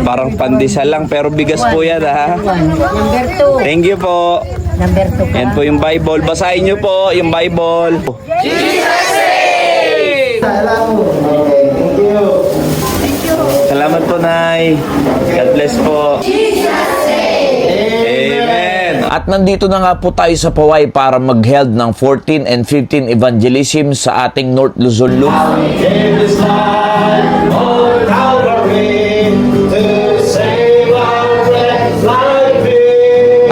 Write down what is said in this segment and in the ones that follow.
Parang pandesal lang pero bigas po yan ha. Number 2. Thank you po. Number 2 pa. Yan po yung Bible. Basahin nyo po yung Bible. Salamat po, Nay. God bless po. Amen. At nandito na nga po tayo sa Paway para mag-held ng 14 and 15 evangelism sa ating North Luzon Loop.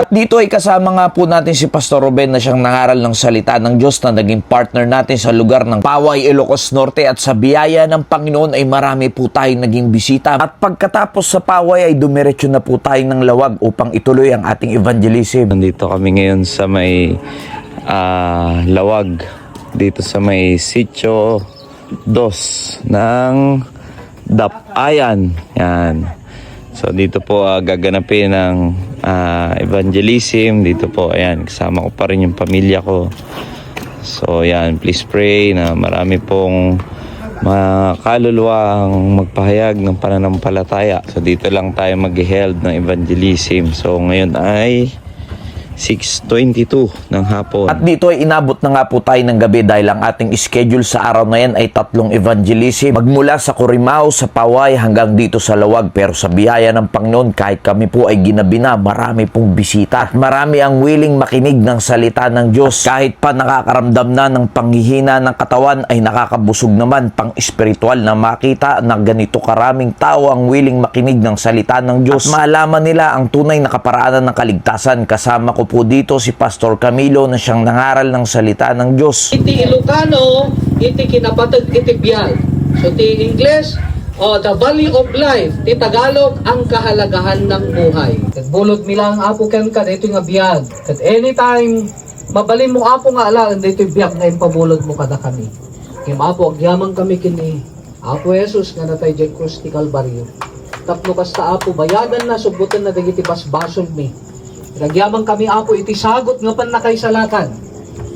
At dito ay kasama nga po natin si Pastor Ruben na siyang nangaral ng salita ng Diyos na naging partner natin sa lugar ng Paway, Ilocos Norte, at sa biyaya ng Panginoon ay marami po tayong naging bisita. At pagkatapos sa Paway ay dumiretso na po tayo ng Lawag upang ituloy ang ating evangelism. Nandito kami ngayon sa may Lawag. Dito sa may Sitio 2 ng Dapayan. Yan. So dito po gaganapin ng evangelism. Dito po, ayan, kasama ko pa rin yung pamilya ko. So ayan, please pray na marami pong mga kaluluwa ang magpahayag ng pananampalataya. So dito lang tayo mag-held ng evangelism. So ngayon ay 6:22 ng hapon. At dito ay inabot na nga po tayo ng gabi dahil ang ating schedule sa araw na yan ay 3 evangelism. Magmula sa Corimao, sa Paway hanggang dito sa Lawag. Pero sa biyaya ng Panginoon, kahit kami po ay ginabi na, marami pong bisita. At marami ang willing makinig ng salita ng Diyos. At kahit pa nakakaramdam na ng panghihina ng katawan, ay nakakabusog naman pang espiritual na makita na ganito karaming tao ang willing makinig ng salita ng Diyos. At maalaman nila ang tunay na kaparaanan ng kaligtasan. Kasama ko po dito si Pastor Camilo na siyang nangaral ng salita ng Diyos. Iti Ilocano, iti kinapatag iti biyag. So ti English, the value of life. Ti Tagalog, ang kahalagahan ng buhay. Bulot milang apo ken ka dito nga biyag. Kat anytime mabalin mo apo nga alaan dito biyag na impabulot mo kada kami. Kim apo agyaman kami kini Apo Jesus nga natay dyan krus ti Kalbaryo. Tapno kasta apo bayadan na subutan na dagiti basbasol mi. Nagyamang kami apo iti sagot nga pan nakaisalatan.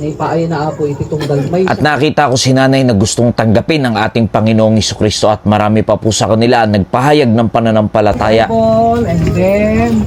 Naipaay na apo iti tunggal may. At nakita ko si nanay na gustong tanggapin ang ating Panginoong Hesukristo at marami pa po sa kanila ang nagpahayag ng pananampalataya. And then,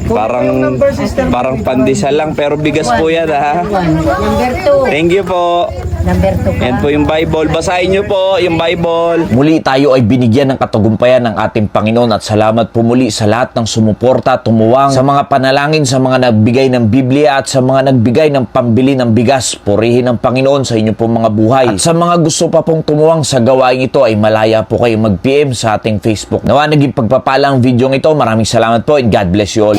Parang pandesal lang pero bigas po yan ha. Number 2. Thank you po. Number 2 pa. Yan po yung Bible. Basahin nyo po yung Bible. Muli tayo ay binigyan ng katagumpayan ng ating Panginoon at salamat po muli sa lahat ng sumuporta, tumuwang, sa mga panalangin, sa mga nagbigay ng Biblia at sa mga nagbigay ng pambili ng bigas. Purihin ng Panginoon sa inyo pong mga buhay. At sa mga gusto pa pong tumuwang sa gawain ito ay malaya po kayo mag-PM sa ating Facebook. Nawa naging pagpapala ang video ito. Maraming salamat po and God bless you all.